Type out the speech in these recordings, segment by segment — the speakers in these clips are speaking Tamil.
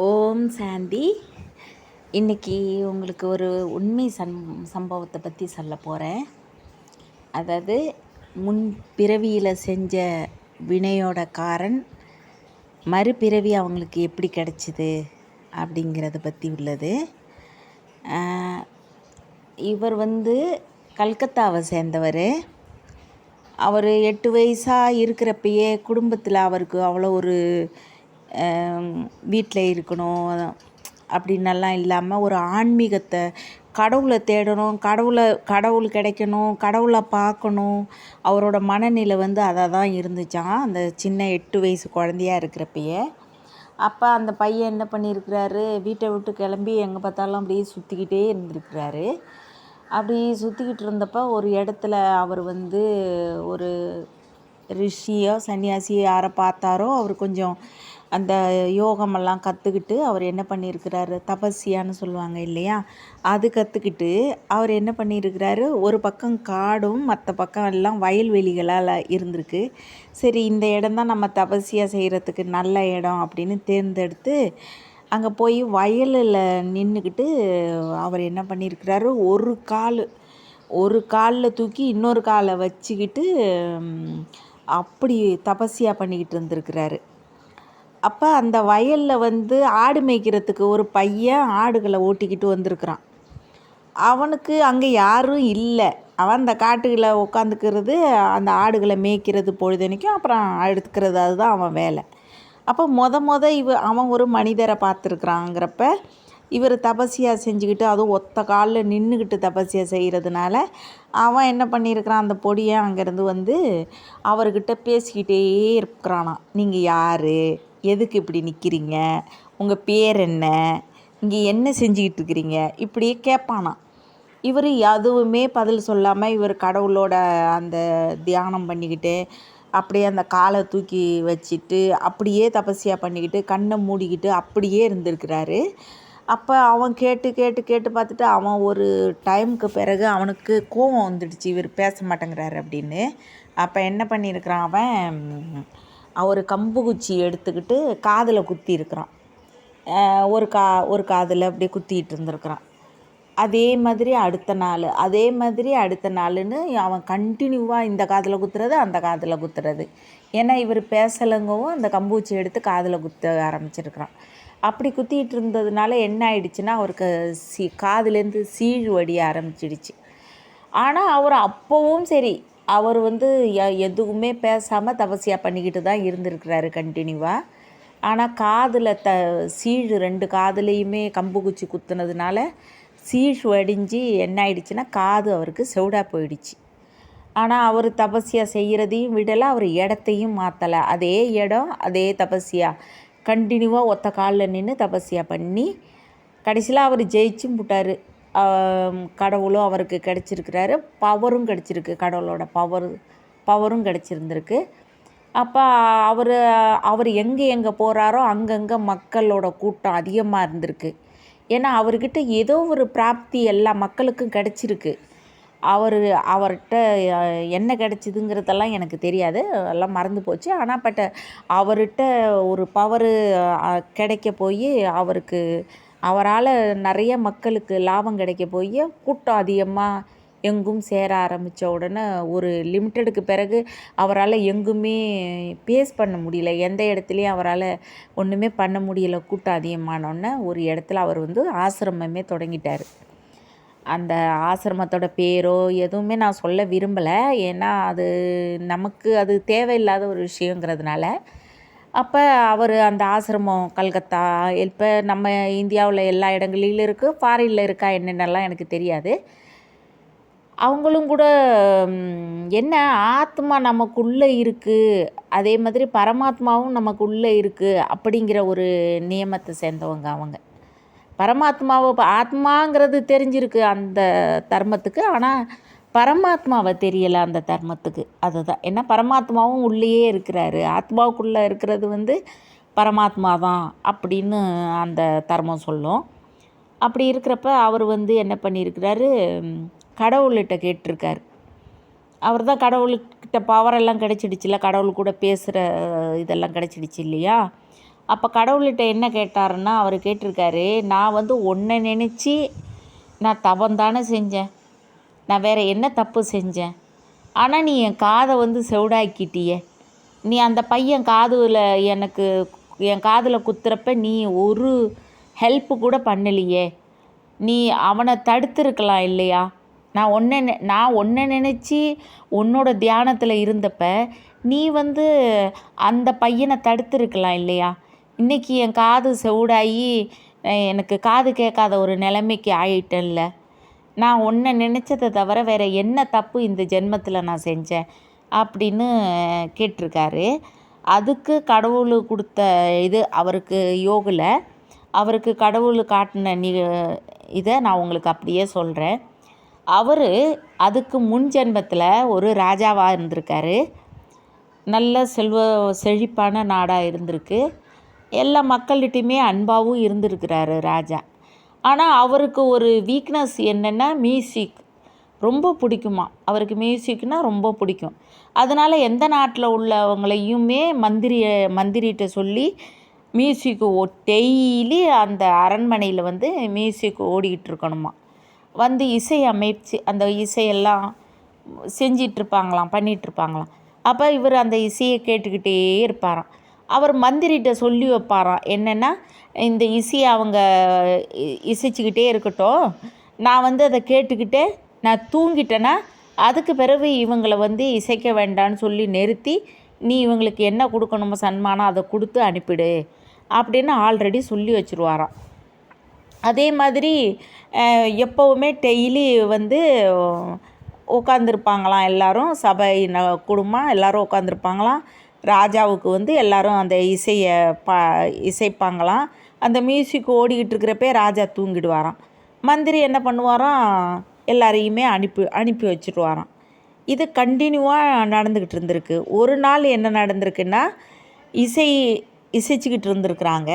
ஓம் சாந்தி. இன்றைக்கி உங்களுக்கு ஒரு உண்மை சம்பவத்தை பற்றி சொல்ல போகிறேன். அதாவது முன் பிறவியில் செஞ்ச வினையோட காரன் மறுபிறவி அவங்களுக்கு எப்படி கிடச்சிது அப்படிங்கிறத பற்றி உள்ளது. இவர் கல்கத்தாவை சேர்ந்தவர். அவர் 8 வயசாக இருக்கிறப்பயே குடும்பத்தில் அவருக்கு அவ்வளோ ஒரு வீட்டில் இருக்கணும் அப்படின்னெல்லாம் இல்லாமல் ஒரு ஆன்மீகத்தை, கடவுளை தேடணும், கடவுள் கிடைக்கணும், கடவுளை பார்க்கணும். அவரோட மனநிலை அதை தான் இருந்துச்சான் அந்த சின்ன 8 வயசு குழந்தையா இருக்கிறப்பயே. அப்போ அந்த பையன் என்ன பண்ணியிருக்கிறாரு, வீட்டை விட்டு கிளம்பி எங்கே பார்த்தாலும் அப்படியே சுற்றிக்கிட்டே இருந்திருக்கிறாரு. அப்படி சுற்றிக்கிட்டு இருந்தப்போ ஒரு இடத்துல அவர் ஒரு ரிஷியோ சன்னியாசியோ யாரை பார்த்தாரோ அவர் கொஞ்சம் அந்த யோகமெல்லாம் கற்றுக்கிட்டு அவர் என்ன பண்ணியிருக்கிறாரு, தபஸ்யான்னு சொல்லுவாங்க இல்லையா, அது கற்றுக்கிட்டு அவர் என்ன பண்ணியிருக்கிறாரு, ஒரு பக்கம் காடும் மற்ற பக்கம் எல்லாம் வயல்வெளிகளால் இருந்திருக்கு. சரி, இந்த இடம்தான் நம்ம தபஸ்யா செய்கிறதுக்கு நல்ல இடம் அப்படின்னு தேர்ந்தெடுத்து அங்கே போய் வயலில் நின்றுக்கிட்டு அவர் என்ன பண்ணியிருக்கிறாரு, ஒரு காலில் தூக்கி இன்னொரு காலை வச்சுக்கிட்டு அப்படி தபஸ்யா பண்ணிக்கிட்டு இருந்திருக்கிறாரு. அப்போ அந்த வயலில் ஆடு மேய்க்கிறதுக்கு ஒரு பையன் ஆடுகளை ஓட்டிக்கிட்டு வந்திருக்கிறான். அவனுக்கு அங்கே யாரும் இல்லை. அவன் அந்த காட்டுகளை உட்காந்துக்கிறது, அந்த ஆடுகளை மேய்க்கிறது பொழுதனைக்கும், அப்புறம் எடுத்துக்கிறது, அதுதான் அவன் வேலை. அப்போ அவன் ஒரு மனிதரை பார்த்துருக்குறாங்கிறப்ப இவர் தபஸ்யா செஞ்சுக்கிட்டு, அதுவும் ஒத்த காலில் நின்றுக்கிட்டு தபஸ்யா செய்கிறதுனால அவன் என்ன பண்ணியிருக்கிறான், அந்த பொடியை அங்கேருந்து அவர்கிட்ட பேசிக்கிட்டே இருக்கிறானான். நீங்கள் யார், எதுக்கு இப்படி நிற்கிறீங்க, உங்கள் பேர் என்ன, இங்கே என்ன செஞ்சுக்கிட்டு இருக்கிறீங்க, இப்படியே கேட்பானான். இவர் எதுவுமே பதில் சொல்லாமல் இவர் கடவுளோட அந்த தியானம் பண்ணிக்கிட்டு அப்படியே அந்த காலை தூக்கி வச்சுட்டு அப்படியே தபஸ்யா பண்ணிக்கிட்டு கண்ணை மூடிக்கிட்டு அப்படியே இருந்திருக்கிறாரு. அப்போ அவன் கேட்டு பார்த்துட்டு அவன் ஒரு டைமுக்கு பிறகு அவனுக்கு கோபம் வந்துடுச்சு, இவர் பேச மாட்டேங்கிறாரு அப்படின்னு. அப்போ என்ன பண்ணியிருக்கிறான், அவர் கம்பு குச்சி எடுத்துக்கிட்டு காதில் குத்தி இருக்கிறான். ஒரு காதில் அப்படியே குத்திக்கிட்டு இருந்திருக்கிறான். அதே மாதிரி அடுத்த நாள்னு அவன் கண்டினியூவாக இந்த காதில் குத்துறது, அந்த காதில் குத்துறது. ஏன்னா இவர் பேசலைங்கவும் அந்த கம்பூச்சி எடுத்து காதில் குத்த ஆரம்பிச்சிருக்கிறான். அப்படி குத்திகிட்டு இருந்ததுனால என்ன ஆயிடுச்சுன்னா, அவருக்கு காதுலேருந்து சீழ் வடிய ஆரம்பிச்சிடுச்சு. ஆனால் அவர் அப்போவும் சரி, அவர் எதுவுமே பேசாமல் தபஸ்யா பண்ணிக்கிட்டு தான் இருந்திருக்கிறாரு கண்டினியூவாக. ஆனால் காதில் சீழ் 2 காதுலேயுமே கம்பு குச்சி குத்துனதுனால சீழ் வடிஞ்சு என்ன ஆயிடுச்சுன்னா, காது அவருக்கு செவிடாக போயிடுச்சு. ஆனால் அவர் தபஸ்யா செய்கிறதையும் விடலை, அவர் இடத்தையும் மாற்றலை. அதே இடம், அதே தபஸ்யா, கண்டினியூவாக ஒத்த காலில் நின்று தபஸ்யா பண்ணி கடைசியில் அவர் ஜெயிச்சும் விட்டார். கடவுளும் அவருக்கு கிடச்சிருக்கிறாரு, பவரும் கிடச்சிருக்கு, கடவுளோட பவரும் கிடச்சிருந்துருக்கு. அப்போ அவர் எங்கே போகிறாரோ அங்கங்கே மக்களோட கூட்டம் அதிகமாக இருந்திருக்கு. ஏன்னா அவர்கிட்ட ஏதோ ஒரு பிராப்தி எல்லா மக்களுக்கும் கிடச்சிருக்கு. அவர்கிட்ட என்ன கிடச்சிதுங்கிறதெல்லாம் எனக்கு தெரியாது, எல்லாம் மறந்து போச்சு. ஆனால் அவர்கிட்ட ஒரு பவரு கிடைக்க போய் அவரால் நிறைய மக்களுக்கு லாபம் கிடைக்க போய் கூட்டம் அதிகமாக எங்கும் சேர ஆரம்பித்த உடனே ஒரு லிமிட்டடுக்கு பிறகு அவரால் எங்குமே பேஸ் பண்ண முடியல, எந்த இடத்துலையும் அவரால் ஒன்றுமே பண்ண முடியலை. கூட்டம் அதிகமானோடனே ஒரு இடத்துல அவர் ஆசிரமமே தொடங்கிட்டார். அந்த ஆசிரமத்தோட பேரோ எதுவுமே நான் சொல்ல விரும்பலை, ஏன்னா நமக்கு அது தேவையில்லாத ஒரு விஷயங்கிறதுனால. அப்போ அவர் அந்த ஆசிரமம் கல்கத்தா, இப்போ நம்ம இந்தியாவில் எல்லா இடங்களிலும் இருக்குது, ஃபாரினில் இருக்கா என்னென்னலாம் எனக்கு தெரியாது. அவங்களும் கூட என்ன, ஆத்மா நமக்குள்ளே இருக்குது, அதே மாதிரி பரமாத்மாவும் நமக்குள்ளே இருக்குது அப்படிங்கிற ஒரு நியமத்தை சேர்ந்தவங்க அவங்க. ஆத்மாங்கிறது தெரிஞ்சிருக்கு அந்த தர்மத்துக்கு, ஆனால் பரமாத்மாவை தெரியலை அந்த தர்மத்துக்கு. அதுதான், ஏன்னா பரமாத்மாவும் உள்ளேயே இருக்கிறாரு, ஆத்மாவுக்குள்ளே இருக்கிறது பரமாத்மா தான் அப்படின்னு அந்த தர்மம் சொல்லும். அப்படி இருக்கிறப்ப அவர் என்ன பண்ணியிருக்கிறாரு, கடவுள்கிட்ட கேட்டிருக்கார். அவர் தான் கடவுள்கிட்ட பவரெல்லாம் கிடச்சிடுச்சுல, கடவுள் கூட பேசுகிற இதெல்லாம் கிடச்சிடுச்சு இல்லையா. அப்போ கடவுள்கிட்ட என்ன கேட்டாருன்னா, அவர் கேட்டிருக்காரு, நான் வந்து உன்னை நினச்சி நான் தவம் தானே செஞ்சேன், நான் வேறு என்ன தப்பு செஞ்சேன், ஆனால் நீ என் காதை வந்து செவிடாக்கிட்டியே, நீ அந்த பையன் காதில் எனக்கு என் காதில் குத்துறப்ப நீ ஒரு ஹெல்ப்பு கூட பண்ணலையே, நீ அவனை தடுத்துருக்கலாம் இல்லையா, நான் ஒன்றை நினச்சி உன்னோட தியானத்தில் இருந்தப்ப நீ வந்து அந்த பையனை தடுத்துருக்கலாம் இல்லையா, இன்றைக்கி என் காது செவிடாகி எனக்கு காது கேட்காத ஒரு நிலைமைக்கு ஆயிட்டேன்ல, நான் ஒன்றை நினச்சதை தவிர வேறு என்ன தப்பு இந்த ஜென்மத்தில் நான் செஞ்சேன் அப்படின்னு கேட்டிருக்காரு. அதுக்கு கடவுள் கொடுத்த இது அவருக்கு யோகில் அவருக்கு கடவுள் காட்டின இதை நான் உங்களுக்கு அப்படியே சொல்கிறேன். அவர் அதுக்கு முன் ஜென்மத்தில் ஒரு ராஜாவாக இருந்திருக்காரு. நல்ல செழிப்பான நாடாக இருந்திருக்கு. எல்லா மக்கள்கிட்டையுமே அன்பாகவும் இருந்திருக்கிறாரு ராஜா. ஆனால் அவருக்கு ஒரு வீக்னஸ் என்னென்னா, மியூசிக் ரொம்ப பிடிக்குமா. அவருக்கு மியூசிக்னால் ரொம்ப பிடிக்கும். அதனால் எந்த நாட்டில் உள்ளவங்களையுமே மந்திரிகிட்ட சொல்லி மியூசிக்கு டெய்லி அந்த அரண்மனையில் வந்து மியூசிக் ஓடிக்கிட்டு இருக்கணுமா. வந்து இசை அமைச்சு அந்த இசையெல்லாம் செஞ்சிட்ருப்பாங்களாம், பண்ணிகிட்ருப்பாங்களாம். அப்போ இவர் அந்த இசையை கேட்டுக்கிட்டே இருப்பாராம். அவர் மந்திரிகிட்ட சொல்லி வைப்பாராம், என்னென்னா இந்த இசையை அவங்க இசைச்சிக்கிட்டே இருக்கட்டும், நான் வந்து அதை கேட்டுக்கிட்டே நான் தூங்கிட்டேன்னா அதுக்கு பிறகு இவங்களை வந்து இசைக்க வேண்டான்னு சொல்லி நிறுத்தி, நீ இவங்களுக்கு என்ன கொடுக்கணுமோ சன்மானம் அதை கொடுத்து அனுப்பிடு அப்படின்னு ஆல்ரெடி சொல்லி வச்சுருவாராம். அதே மாதிரி எப்போவுமே டெய்லி வந்து உட்காந்துருப்பாங்களாம் எல்லோரும், சபை குடும்பம் எல்லோரும் உட்காந்துருப்பாங்களாம். ராஜாவுக்கு வந்து எல்லோரும் அந்த இசையை இசைப்பாங்களாம். அந்த மியூசிக் ஓடிக்கிட்டு இருக்கிறப்பே ராஜா தூங்கிடுவாராம். மந்திரி என்ன பண்ணுவாராம், எல்லாரையுமே அனுப்பி வச்சுருவாராம். இது கண்டினியூவாக நடந்துக்கிட்டு இருந்திருக்கு. ஒரு நாள் என்ன நடந்திருக்குன்னா, இசைச்சிக்கிட்டு இருந்திருக்குறாங்க.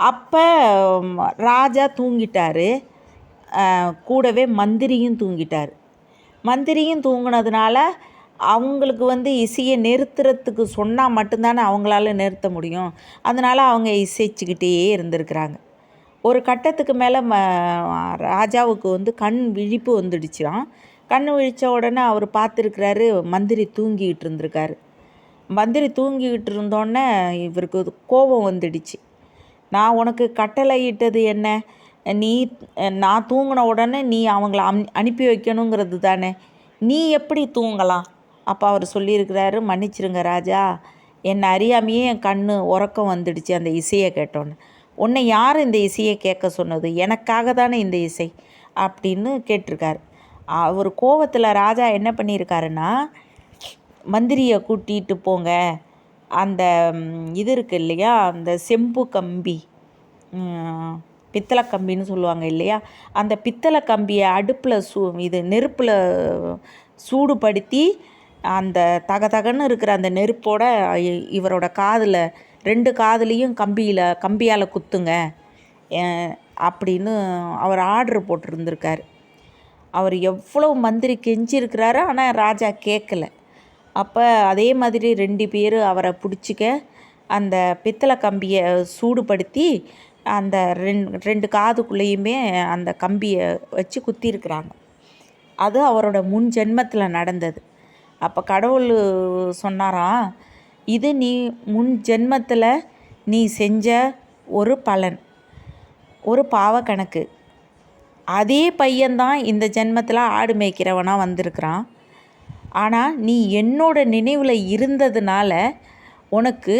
அப்போ ராஜா தூங்கிட்டார், கூடவே மந்திரியும் தூங்கிட்டார். மந்திரியும் தூங்கினதுனால அவங்களுக்கு வந்து இசையை நிறுத்துறதுக்கு சொன்னால் மட்டும்தானே அவங்களால நிறுத்த முடியும். அதனால் அவங்க இசைச்சிக்கிட்டே இருந்திருக்கிறாங்க. ஒரு கட்டத்துக்கு மேலே ராஜாவுக்கு வந்து கண் விழிப்பு வந்துடுச்சாம். கண் விழித்த உடனே அவர் பார்த்துருக்கிறாரு, மந்திரி தூங்கிக்கிட்டு இருந்திருக்காரு. மந்திரி தூங்கிக்கிட்டு இருந்தோடனே இவருக்கு கோபம் வந்துடுச்சு. நான் உனக்கு கட்டளையிட்டது என்ன, நான் தூங்கின உடனே நீ அவங்கள அனுப்பி வைக்கணுங்கிறது தானே, நீ எப்படி தூங்கலாம். அப்போ அவர் சொல்லியிருக்கிறாரு, மன்னிச்சிருங்க ராஜா, என்னை அறியாமையே என் உறக்கம் வந்துடுச்சு அந்த இசையை கேட்டோன்னு. உன்னை யார் இந்த இசையை கேட்க சொன்னது, எனக்காக தானே இந்த இசை அப்படின்னு கேட்டிருக்காரு. அவர் கோவத்தில் ராஜா என்ன பண்ணியிருக்காருன்னா, மந்திரியை கூட்டிகிட்டு போங்க, அந்த இது இருக்குது இல்லையா, அந்த செம்பு கம்பி, பித்தளை கம்பின்னு சொல்லுவாங்க இல்லையா, அந்த பித்தளை கம்பியை அடுப்பில் நெருப்பில் சூடுபடுத்தி அந்த தகன்னு இருக்கிற அந்த நெருப்போட இவரோட காதில் 2 காதுலேயும் கம்பியால் குத்துங்க அப்படின்னு அவர் ஆர்டர் போட்டிருந்துருக்கார். அவர் எவ்வளோ மந்திரி கெஞ்சிருக்கிறாரு, ஆனால் ராஜா கேட்கல. அப்போ அதே மாதிரி 2 பேர் அவரை பிடிச்சிக்க அந்த பித்தளை கம்பியை சூடுபடுத்தி அந்த 2 காதுக்குள்ளேயுமே அந்த கம்பியை வச்சு குத்திருக்கிறாங்க. அது அவரோட முன் ஜென்மத்தில் நடந்தது. அப்போ கடவுள் சொன்னாராம், இது நீ முன் ஜென்மத்தில் நீ செஞ்ச ஒரு பலன், ஒரு பாவ கணக்கு. அதே பையன்தான் இந்த ஜென்மத்தில் ஆடு மேய்க்கிறவனாக வந்திருக்கிறான். ஆனால் நீ என்னோட நினைவில் இருந்ததுனால உனக்கு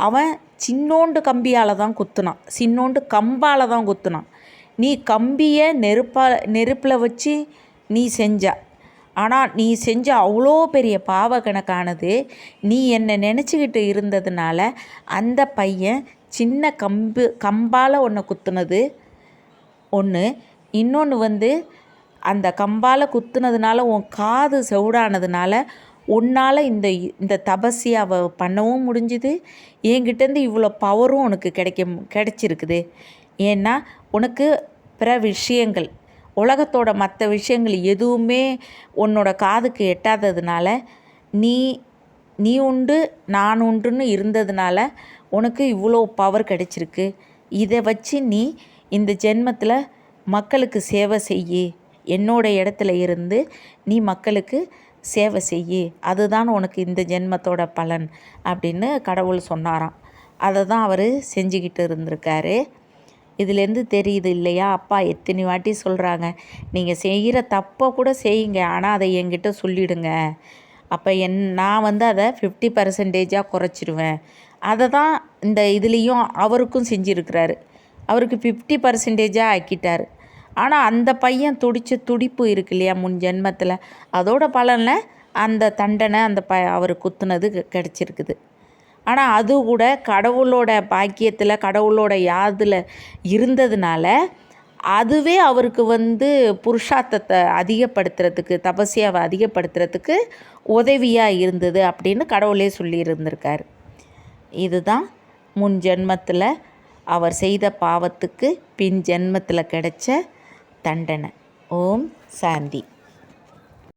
அவன் சின்னோண்டு கம்பியால் தான் குத்துனான், சின்னோண்டு கம்பால் தான் குத்துனான். நீ கம்பியை நெருப்பில் வச்சு நீ செஞ்ச, ஆனால் நீ செஞ்ச அவ்வளோ பெரிய பாவ கணக்கானது நீ என்னை நினச்சிக்கிட்டு இருந்ததுனால அந்த பையன் சின்ன கம்பால் உன்னை குத்துனது ஒன்று. இன்னொன்று வந்து அந்த கம்பால் குத்துனதுனால உன் காது செவிடானதுனால உன்னால் இந்த தபஸ்யாவை பண்ணவும் முடிஞ்சுது, என்கிட்டேருந்து இவ்வளோ பவரும் உனக்கு கிடைச்சிருக்குது. ஏன்னா உனக்கு பிற விஷயங்கள், உலகத்தோட மற்ற விஷயங்கள் எதுவுமே உன்னோட காதுக்கு எட்டாததுனால நீ உண்டு நான் உண்டுன்னு இருந்ததுனால உனக்கு இவ்வளோ பவர் கிடைச்சிருக்கு, இதை வச்சு நீ இந்த ஜென்மத்தில் மக்களுக்கு சேவை செய்யி, என்னோட இடத்துல இருந்து நீ மக்களுக்கு சேவை செய்யி, அதுதான் உனக்கு இந்த ஜென்மத்தோட பலன் அப்படின்னு கடவுள் சொன்னாராம். அதை தான் அவர் செஞ்சுக்கிட்டு இருந்திருக்காரு. இதுலேருந்து தெரியுது இல்லையா, அப்பா எத்தனை வாட்டி சொல்கிறாங்க, நீங்கள் செய்கிற தப்பை கூட செய்யுங்க, ஆனால் அதை என்கிட்ட சொல்லிவிடுங்க, அப்போ நான் வந்து அதை 50% குறைச்சிடுவேன். அதை தான் இந்த இதுலேயும் அவருக்கும் செஞ்சுருக்கிறாரு. அவருக்கு 50% ஆக்கிட்டார். ஆனால் அந்த பையன் துடித்த துடிப்பு இருக்கு இல்லையா முன் ஜென்மத்தில், அதோட பலனில் அந்த தண்டனை அந்த அவர் குத்துனது கிடச்சிருக்குது. ஆனால் அது கூட கடவுளோட பாக்கியத்தில் கடவுளோட யாதில் இருந்ததுனால அதுவே அவருக்கு வந்து புருஷார்த்தத்தை அதிகப்படுத்துறதுக்கு, தபஸ்யாவை அதிகப்படுத்துறதுக்கு உதவியாக இருந்தது அப்படின்னு கடவுளே சொல்லியிருந்திருக்கார். இதுதான் முன் ஜென்மத்தில் அவர் செய்த பாவத்துக்கு பின் ஜென்மத்தில் கிடைச்ச தண்டனை. ஓம் சாந்தி.